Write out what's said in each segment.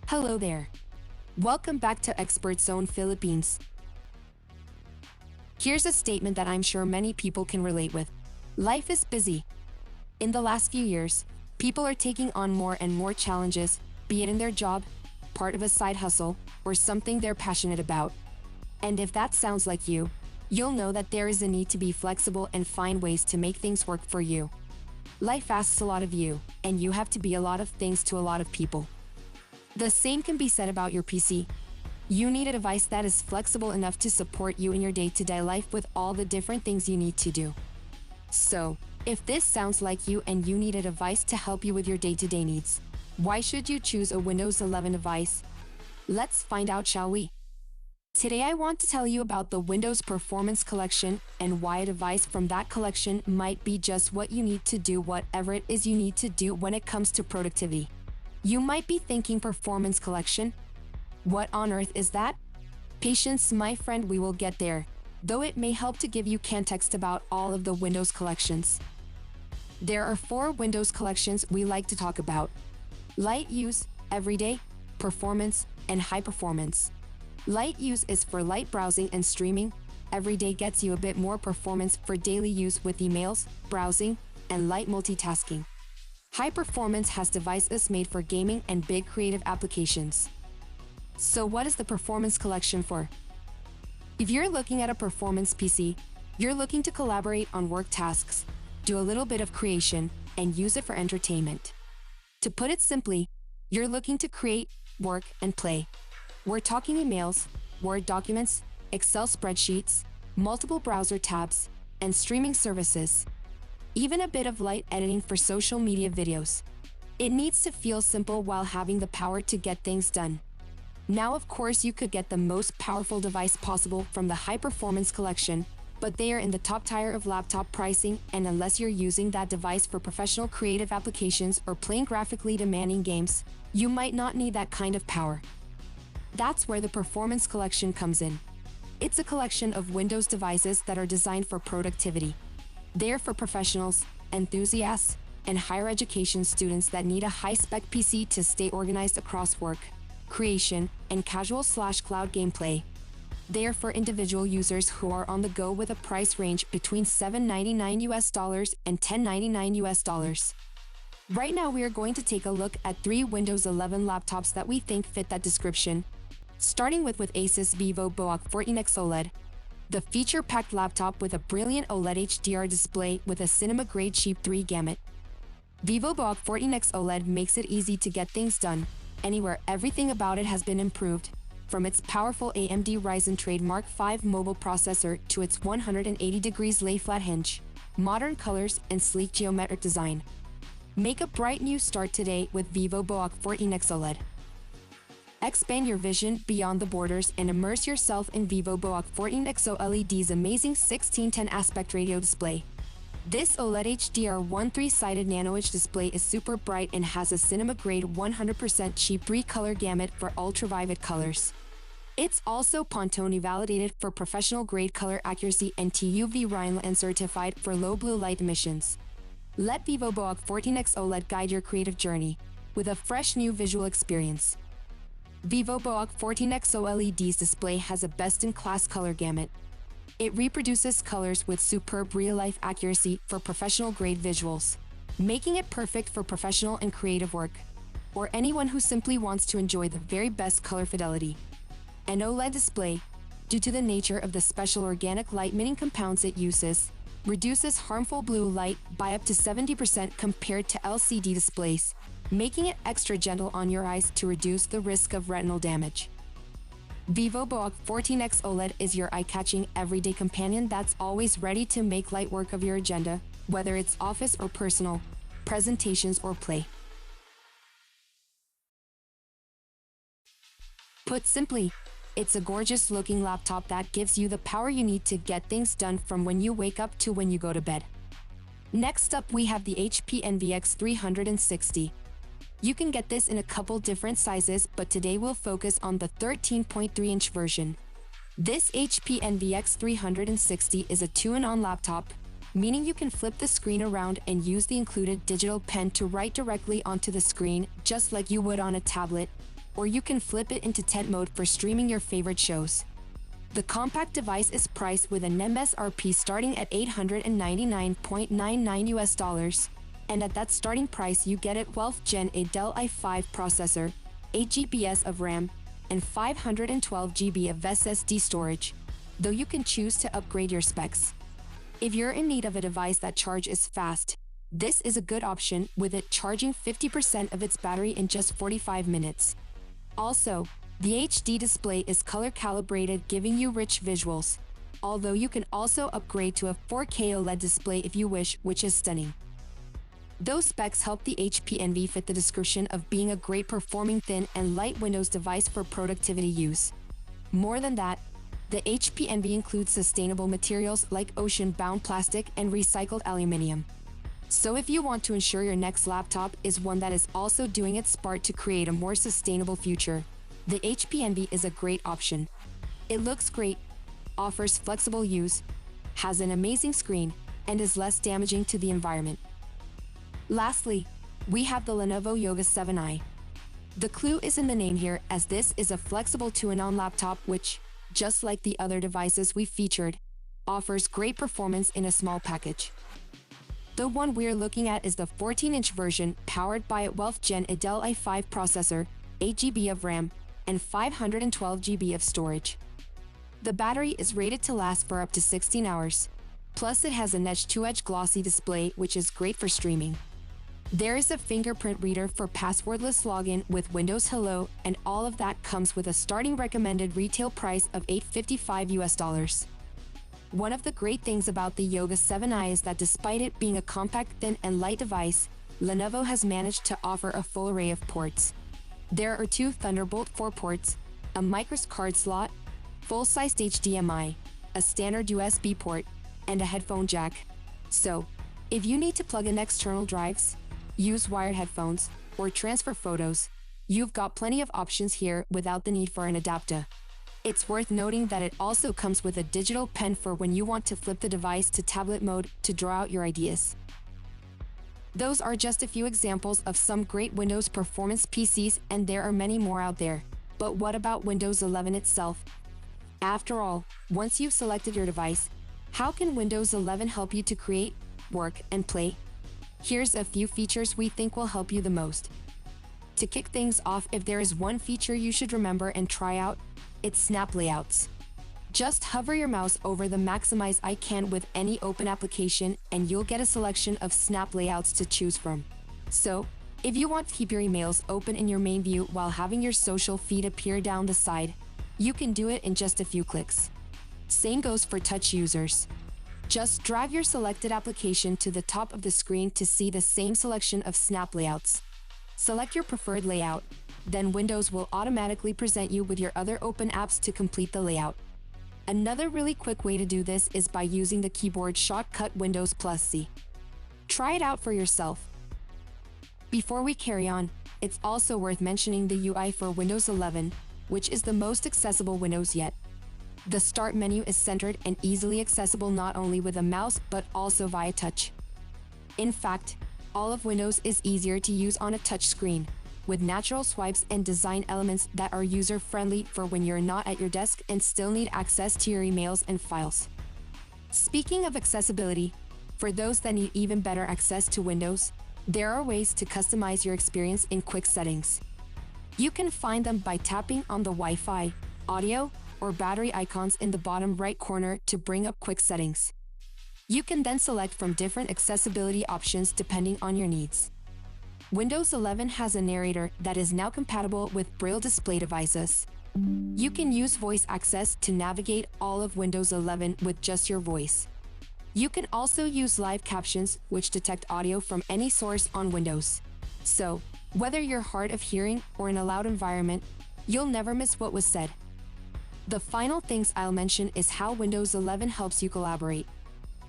Hello there. Welcome back to Expertzone Philippines. Here's a statement that I'm sure many people can relate with. Life is busy. In the last few years, people are taking on more and more challenges, be it in their job, part of a side hustle, or something they're passionate about. And if that sounds like you, you'll know that there is a need to be flexible and find ways to make things work for you. Life asks a lot of you, and you have to be a lot of things to a lot of people. The same can be said about your PC. You need a device that is flexible enough to support you in your day-to-day life with all the different things you need to do. So, if this sounds like you and you need a device to help you with your day-to-day needs, why should you choose a Windows 11 device? Let's find out, shall we? Today I want to tell you about the Windows Performance Collection and why a device from that collection might be just what you need to do whatever it is you need to do when it comes to productivity. You might be thinking Performance Collection? What on earth is that? Patience, my friend, we will get there, though it may help to give you context about all of the Windows collections. There are 4 Windows collections we like to talk about: Light Use, Everyday, Performance, and High Performance. Light Use is for light browsing and streaming. Everyday gets you a bit more performance for daily use with emails, browsing, and light multitasking. High Performance has devices made for gaming and big creative applications. So what is the Performance Collection for? If you're looking at a performance PC, you're looking to collaborate on work tasks, do a little bit of creation, and use it for entertainment. To put it simply, you're looking to create, work, and play. We're talking emails, Word documents, Excel spreadsheets, multiple browser tabs, and streaming services. Even a bit of light editing for social media videos. It needs to feel simple while having the power to get things done. Now, of course, you could get the most powerful device possible from the High Performance Collection, but they are in the top tier of laptop pricing, and unless you're using that device for professional creative applications or playing graphically demanding games, you might not need that kind of power. That's where the Performance Collection comes in. It's a collection of Windows devices that are designed for productivity. They're for professionals, enthusiasts, and higher education students that need a high-spec PC to stay organized across work, creation, and casual/cloud gameplay. They are for individual users who are on the go with a price range between $799 and $1099. Right now we are going to take a look at 3 Windows 11 laptops that we think fit that description, starting with ASUS Vivobook 14X OLED, the feature-packed laptop with a brilliant OLED HDR display with a cinema-grade Sheep 3 gamut. Vivobook 14X OLED makes it easy to get things done, anywhere. Everything about it has been improved, from its powerful AMD Ryzen trademark 5 mobile processor to its 180 degrees lay-flat hinge, modern colors, and sleek geometric design. Make a bright new start today with Vivobook 14X OLED. Expand your vision beyond the borders and immerse yourself in Vivobook 14X OLED's amazing 1610 aspect ratio display. This OLED HDR 13-sided nano-edge display is super bright and has a cinema-grade 100% Sheep 3 color gamut for ultra-vivid colors. It's also Pantone validated for professional-grade color accuracy and TUV Rhineland certified for low blue light emissions. Let Vivobook 14X OLED guide your creative journey with a fresh new visual experience. Vivobook 14X OLED's display has a best-in-class color gamut. It reproduces colors with superb real-life accuracy for professional-grade visuals, making it perfect for professional and creative work, or anyone who simply wants to enjoy the very best color fidelity. An OLED display, due to the nature of the special organic light-emitting compounds it uses, reduces harmful blue light by up to 70% compared to LCD displays, making it extra gentle on your eyes to reduce the risk of retinal damage. Vivobook 14X OLED is your eye-catching everyday companion that's always ready to make light work of your agenda, whether it's office or personal, presentations or play. Put simply, it's a gorgeous-looking laptop that gives you the power you need to get things done from when you wake up to when you go to bed. Next up, we have the HP NVX 360. You can get this in a couple different sizes, but today we'll focus on the 13.3-inch version. This HP NVX 360 is a 2-in-1 laptop, meaning you can flip the screen around and use the included digital pen to write directly onto the screen, just like you would on a tablet. or you can flip it into tent mode for streaming your favorite shows. The compact device is priced with an MSRP starting at $899.99 US, and at that starting price you get a 12th Gen Intel i5 processor, 8 GB of RAM, and 512 GB of SSD storage, though you can choose to upgrade your specs. If you're in need of a device that charges fast, this is a good option, with it charging 50% of its battery in just 45 minutes. Also, the HD display is color calibrated, giving you rich visuals, although you can also upgrade to a 4K OLED display if you wish, which is stunning. Those specs help the HP Envy fit the description of being a great performing thin and light Windows device for productivity use. More than that, the HP Envy includes sustainable materials like ocean-bound plastic and recycled aluminum. So if you want to ensure your next laptop is one that is also doing its part to create a more sustainable future, the HP Envy is a great option. It looks great, offers flexible use, has an amazing screen, and is less damaging to the environment. Lastly, we have the Lenovo Yoga 7i. The clue is in the name here, as this is a flexible two-in-one laptop which, just like the other devices we featured, offers great performance in a small package. The one we're looking at is the 14-inch version, powered by a 12th Gen Intel i5 processor, 8 GB of RAM, and 512 GB of storage. The battery is rated to last for up to 16 hours. Plus it has a Edge 2-edge glossy display which is great for streaming. There is a fingerprint reader for passwordless login with Windows Hello, and all of that comes with a starting recommended retail price of $855 US. One of the great things about the Yoga 7i is that despite it being a compact, thin, and light device, Lenovo has managed to offer a full array of ports. There are 2 Thunderbolt 4 ports, a microSD slot, full-sized HDMI, a standard USB port, and a headphone jack. So, if you need to plug in external drives, use wired headphones, or transfer photos, you've got plenty of options here without the need for an adapter. It's worth noting that it also comes with a digital pen for when you want to flip the device to tablet mode to draw out your ideas. Those are just a few examples of some great Windows performance PCs, and there are many more out there. But what about Windows 11 itself? After all, once you've selected your device, how can Windows 11 help you to create, work, and play? Here's a few features we think will help you the most. To kick things off, if there is one feature you should remember and try out, it's Snap Layouts. Just hover your mouse over the Maximize icon with any open application and you'll get a selection of snap layouts to choose from. So, if you want to keep your emails open in your main view while having your social feed appear down the side, you can do it in just a few clicks. Same goes for touch users. Just drag your selected application to the top of the screen to see the same selection of snap layouts. Select your preferred layout, then Windows will automatically present you with your other open apps to complete the layout. Another really quick way to do this is by using the keyboard shortcut Windows+C. Try it out for yourself. Before we carry on, it's also worth mentioning the UI for Windows 11, which is the most accessible Windows yet. The Start menu is centered and easily accessible not only with a mouse but also via touch. In fact, all of Windows is easier to use on a touch screen, with natural swipes and design elements that are user-friendly for when you're not at your desk and still need access to your emails and files. Speaking of accessibility, for those that need even better access to Windows, there are ways to customize your experience in quick settings. You can find them by tapping on the Wi-Fi, audio, or battery icons in the bottom right corner to bring up quick settings. You can then select from different accessibility options depending on your needs. Windows 11 has a narrator that is now compatible with Braille display devices. You can use voice access to navigate all of Windows 11 with just your voice. You can also use live captions, which detect audio from any source on Windows. So, whether you're hard of hearing or in a loud environment, you'll never miss what was said. The final things I'll mention is how Windows 11 helps you collaborate.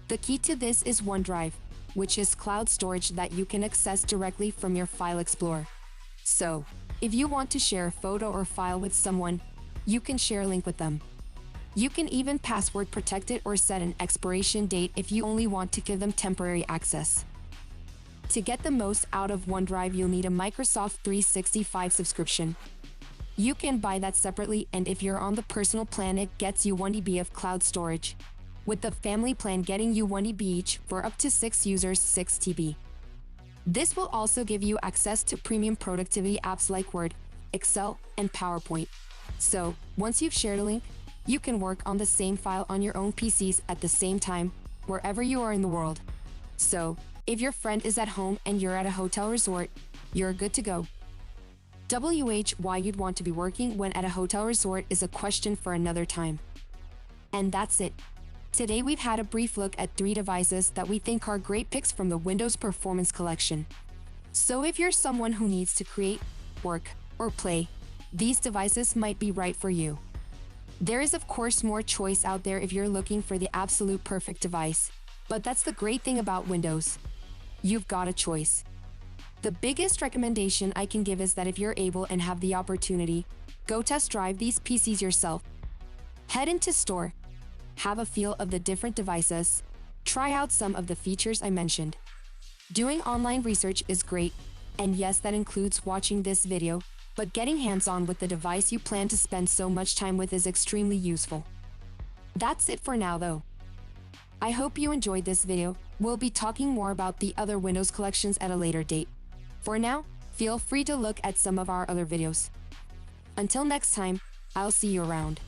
The key to this is OneDrive, which is cloud storage that you can access directly from your File Explorer. So, if you want to share a photo or file with someone, you can share a link with them. You can even password protect it or set an expiration date if you only want to give them temporary access. To get the most out of OneDrive, you'll need a Microsoft 365 subscription. You can buy that separately, and if you're on the personal plan, it gets you 1 TB of cloud storage. With the family plan getting you 1 TB each for up to 6 users, 6 TB. This will also give you access to premium productivity apps like Word, Excel, and PowerPoint. So, once you've shared a link, you can work on the same file on your own PCs at the same time, wherever you are in the world. So, if your friend is at home and you're at a hotel resort, you're good to go. Why you'd want to be working when at a hotel resort is a question for another time. And that's it. Today we've had a brief look at 3 devices that we think are great picks from the Windows Performance Collection. So if you're someone who needs to create, work, or play, these devices might be right for you. There is of course more choice out there if you're looking for the absolute perfect device, but that's the great thing about Windows. You've got a choice. The biggest recommendation I can give is that if you're able and have the opportunity, go test drive these PCs yourself. Head into store, have a feel of the different devices, try out some of the features I mentioned. Doing online research is great, and yes, that includes watching this video, but getting hands-on with the device you plan to spend so much time with is extremely useful. That's it for now though. I hope you enjoyed this video. We'll be talking more about the other Windows collections at a later date. For now, feel free to look at some of our other videos. Until next time, I'll see you around.